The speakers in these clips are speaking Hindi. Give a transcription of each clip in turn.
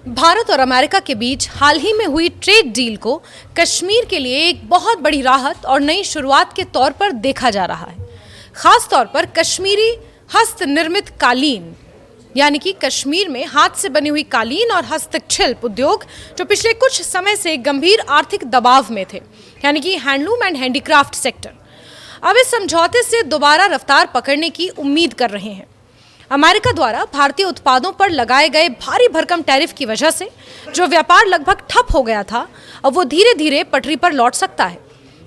भारत और अमेरिका के बीच हाल ही में हुई ट्रेड डील को कश्मीर के लिए एक बहुत बड़ी राहत और नई शुरुआत के तौर पर देखा जा रहा है। खास तौर पर कश्मीरी हस्त निर्मित कालीन यानी कि कश्मीर में हाथ से बनी हुई कालीन और हस्तशिल्प उद्योग जो पिछले कुछ समय से गंभीर आर्थिक दबाव में थे, यानी कि हैंडलूम एंड हैंडीक्राफ्ट सेक्टर, अब इस समझौते से दोबारा रफ्तार पकड़ने की उम्मीद कर रहे हैं। अमेरिका द्वारा भारतीय उत्पादों पर लगाए गए भारी भरकम टैरिफ की वजह से जो व्यापार लगभग ठप हो गया था, अब वो धीरे धीरे पटरी पर लौट सकता है।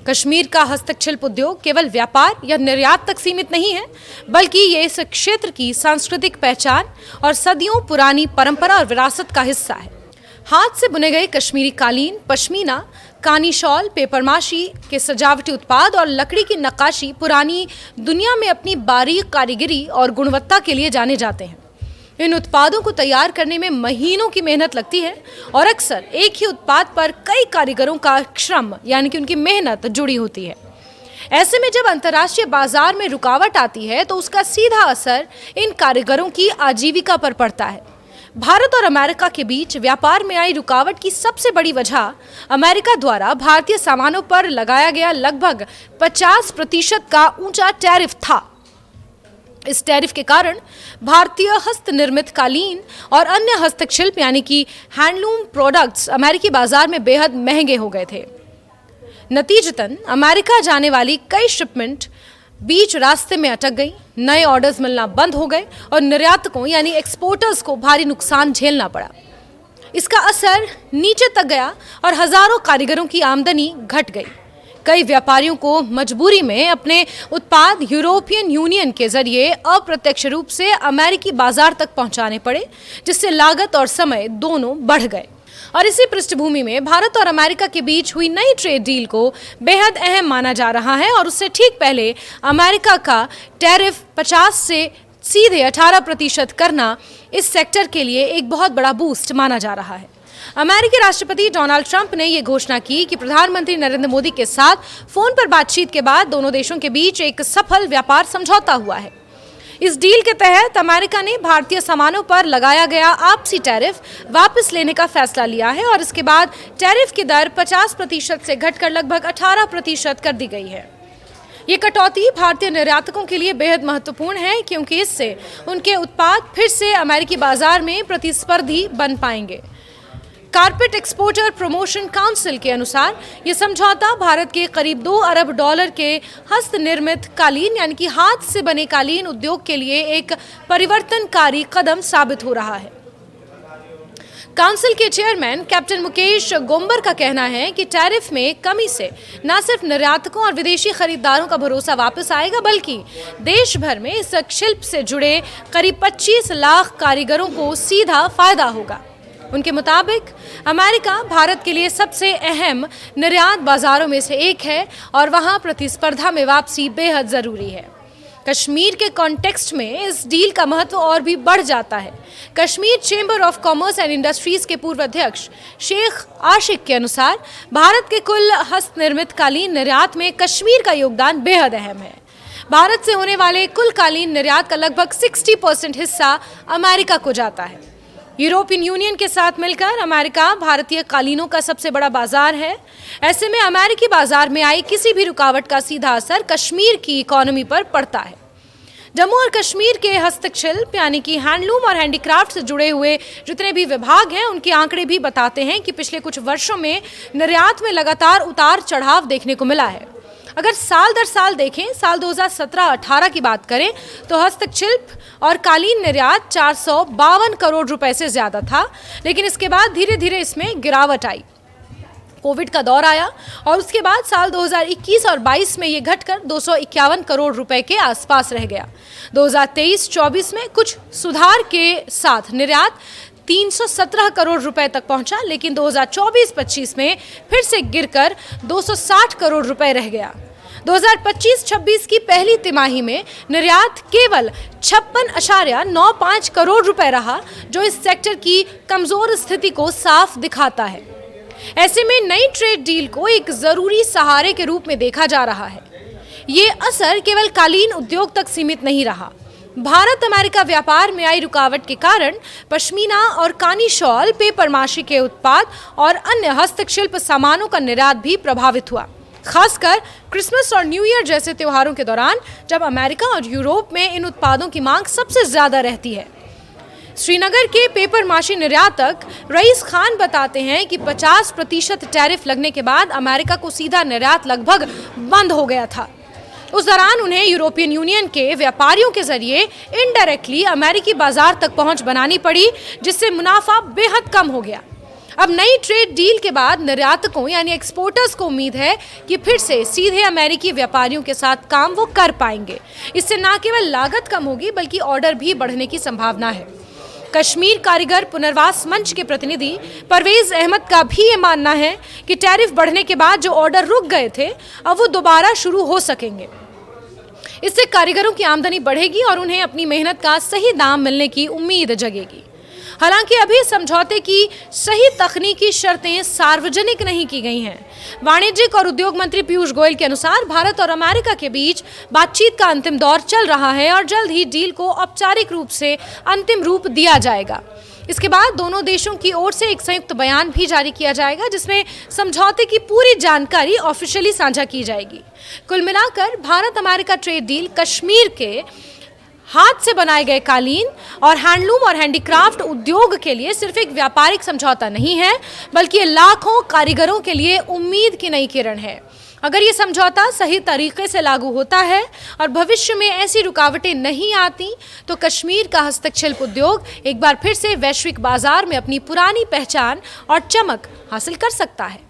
कश्मीर का हस्तशिल्प उद्योग केवल व्यापार या निर्यात तक सीमित नहीं है, बल्कि ये इस क्षेत्र की सांस्कृतिक पहचान और सदियों पुरानी परंपरा और विरासत का हिस्सा है। हाथ से बुने गए कश्मीरी कालीन, पश्मीना, कानी शॉल, पेपरमाशी के सजावटी उत्पाद और लकड़ी की नक्काशी पुरानी दुनिया में अपनी बारीक कारीगरी और गुणवत्ता के लिए जाने जाते हैं। इन उत्पादों को तैयार करने में महीनों की मेहनत लगती है और अक्सर एक ही उत्पाद पर कई कारीगरों का श्रम यानी कि उनकी मेहनत जुड़ी होती है। ऐसे में जब अंतर्राष्ट्रीय बाजार में रुकावट आती है तो उसका सीधा असर इन कारीगरों की आजीविका पर पड़ता है। भारत और अमेरिका के बीच व्यापार में आई रुकावट की सबसे बड़ी वजह अमेरिका द्वारा भारतीय सामानों पर लगाया गया लगभग 50% का ऊंचा टैरिफ था। इस टैरिफ के कारण भारतीय हस्त निर्मित कालीन और अन्य हस्तशिल्प यानी कि हैंडलूम प्रोडक्ट्स अमेरिकी बाजार में बेहद महंगे हो गए थे। नतीजतन अमेरिका जाने वाली कई शिपमेंट बीच रास्ते में अटक गई, नए ऑर्डर्स मिलना बंद हो गए और निर्यातकों यानी एक्सपोर्टर्स को भारी नुकसान झेलना पड़ा। इसका असर नीचे तक गया और हजारों कारीगरों की आमदनी घट गई। कई व्यापारियों को मजबूरी में अपने उत्पाद यूरोपियन यूनियन के जरिए अप्रत्यक्ष रूप से अमेरिकी बाजार तक पहुंचाने पड़े, जिससे लागत और समय दोनों बढ़ गए। और इसी पृष्ठभूमि में भारत और अमेरिका के बीच हुई नई ट्रेड डील को बेहद अहम माना जा रहा है और उससे ठीक पहले अमेरिका का टैरिफ 50 से सीधे 18% करना इस सेक्टर के लिए एक बहुत बड़ा बूस्ट माना जा रहा है। अमेरिकी राष्ट्रपति डोनाल्ड ट्रंप ने यह घोषणा की कि प्रधानमंत्री नरेंद्र मोदी के साथ फोन पर बातचीत के बाद दोनों देशों के बीच एक सफल व्यापार समझौता हुआ है। इस डील के तहत अमेरिका ने भारतीय सामानों पर लगाया गया आपसी टैरिफ वापस लेने का फैसला लिया है और इसके बाद टैरिफ की दर 50% से घटकर लगभग 18% कर दी गई है। ये कटौती भारतीय निर्यातकों के लिए बेहद महत्वपूर्ण है क्योंकि इससे उनके उत्पाद फिर से अमेरिकी बाजार में प्रतिस्पर्धी बन पाएंगे। कारपेट एक्सपोर्टर प्रमोशन काउंसिल के अनुसार ये समझौता भारत के करीब $2 अरब के हस्त निर्मित कालीन यानी कि हाथ से बने कालीन उद्योग के लिए एक परिवर्तनकारी कदम साबित हो रहा है। काउंसिल के चेयरमैन कैप्टन मुकेश गोम्बर का कहना है कि टैरिफ में कमी से न सिर्फ निर्यातकों और विदेशी खरीदारों का भरोसा वापस आएगा, बल्कि देश भर में इस शिल्प से जुड़े करीब 25 लाख कारीगरों को सीधा फायदा होगा। उनके मुताबिक अमेरिका भारत के लिए सबसे अहम निर्यात बाजारों में से एक है और वहां प्रतिस्पर्धा में वापसी बेहद ज़रूरी है। कश्मीर के कॉन्टेक्स्ट में इस डील का महत्व और भी बढ़ जाता है। Kashmir chamber of commerce and industries के पूर्व अध्यक्ष शेख आशिक के अनुसार भारत के कुल हस्त निर्मित कालीन निर्यात में कश्मीर का योगदान बेहद अहम है। भारत से होने वाले कुल कालीन निर्यात का लगभग 60% हिस्सा अमेरिका को जाता है। यूरोपियन यूनियन के साथ मिलकर अमेरिका भारतीय कालीनों का सबसे बड़ा बाजार है। ऐसे में अमेरिकी बाजार में आई किसी भी रुकावट का सीधा असर कश्मीर की इकोनॉमी पर पड़ता है। जम्मू और कश्मीर के हस्तशिल्प यानी कि हैंडलूम और हैंडीक्राफ्ट से जुड़े हुए जितने भी विभाग हैं, उनके आंकड़े भी बताते हैं कि पिछले कुछ वर्षों में निर्यात में लगातार उतार चढ़ाव देखने को मिला है। अगर साल दर साल देखें, साल 2017-18 की बात करें तो हस्तशिल्प और कालीन निर्यात 452 करोड़ रुपए से ज़्यादा था, लेकिन इसके बाद धीरे धीरे इसमें गिरावट आई। कोविड का दौर आया और उसके बाद साल 2021 और 22 में ये घटकर 251 करोड़ रुपए के आसपास रह गया। 2023-24 में कुछ सुधार के साथ निर्यात 317 करोड़ रुपए तक पहुंचा, लेकिन 2024-25 में फिर से गिरकर 260 करोड़ रुपए रह गया। 2025-26 की पहली तिमाही में निर्यात केवल 56.95 करोड़ रुपए रहा, जो इस सेक्टर की कमजोर स्थिति को साफ दिखाता है। ऐसे में नई ट्रेड डील को एक जरूरी सहारे के रूप में देखा जा रहा है। ये असर केवल कालीन उद्योग तक सीमित नहीं रहा। भारत अमेरिका व्यापार में आई रुकावट के कारण पश्मीना और कानी शॉल, पेपर माशी के उत्पाद और अन्य हस्तशिल्प सामानों का निर्यात भी प्रभावित हुआ, खासकर क्रिसमस और न्यू ईयर जैसे त्योहारों के दौरान, जब अमेरिका और यूरोप में इन उत्पादों की मांग सबसे ज्यादा रहती है। श्रीनगर के पेपर माशी निर्यातक रईस खान बताते हैं कि 50% टैरिफ लगने के बाद अमेरिका को सीधा निर्यात लगभग बंद हो गया था। उस दौरान उन्हें यूरोपियन यूनियन के व्यापारियों के जरिए इनडायरेक्टली अमेरिकी बाजार तक पहुंच बनानी पड़ी, जिससे मुनाफा बेहद कम हो गया। अब नई ट्रेड डील के बाद निर्यातकों यानी एक्सपोर्टर्स को उम्मीद है कि फिर से सीधे अमेरिकी व्यापारियों के साथ काम वो कर पाएंगे। इससे न केवल लागत कम होगी बल्कि ऑर्डर भी बढ़ने की संभावना है। कश्मीर कारीगर पुनर्वास मंच के प्रतिनिधि परवेज अहमद का भी ये मानना है कि टैरिफ बढ़ने के बाद जो ऑर्डर रुक गए थे अब वो दोबारा शुरू हो सकेंगे। इससे कारीगरों की आमदनी बढ़ेगी और उन्हें अपनी मेहनत का सही दाम मिलने की उम्मीद जगेगी। हालांकि अभी समझौते की सही तकनीकी शर्तें सार्वजनिक नहीं की गई हैं। वाणिज्यिक और उद्योग मंत्री पीयूष गोयल के अनुसार भारत और अमेरिका के बीच बातचीत का अंतिम दौर चल रहा है और जल्द ही डील को औपचारिक रूप से अंतिम रूप दिया जाएगा। इसके बाद दोनों देशों की ओर से एक संयुक्त बयान भी जारी किया जाएगा, जिसमें समझौते की पूरी जानकारी ऑफिशियली साझा की जाएगी। कुल मिलाकर Bharat America trade deal Kashmir के हाथ से बनाए गए कालीन और हैंडलूम और हैंडीक्राफ्ट उद्योग के लिए सिर्फ एक व्यापारिक समझौता नहीं है, बल्कि ये लाखों कारीगरों के लिए उम्मीद की नई किरण है। अगर ये समझौता सही तरीके से लागू होता है और भविष्य में ऐसी रुकावटें नहीं आती, तो कश्मीर का हस्तशिल्प उद्योग एक बार फिर से वैश्विक बाजार में अपनी पुरानी पहचान और चमक हासिल कर सकता है।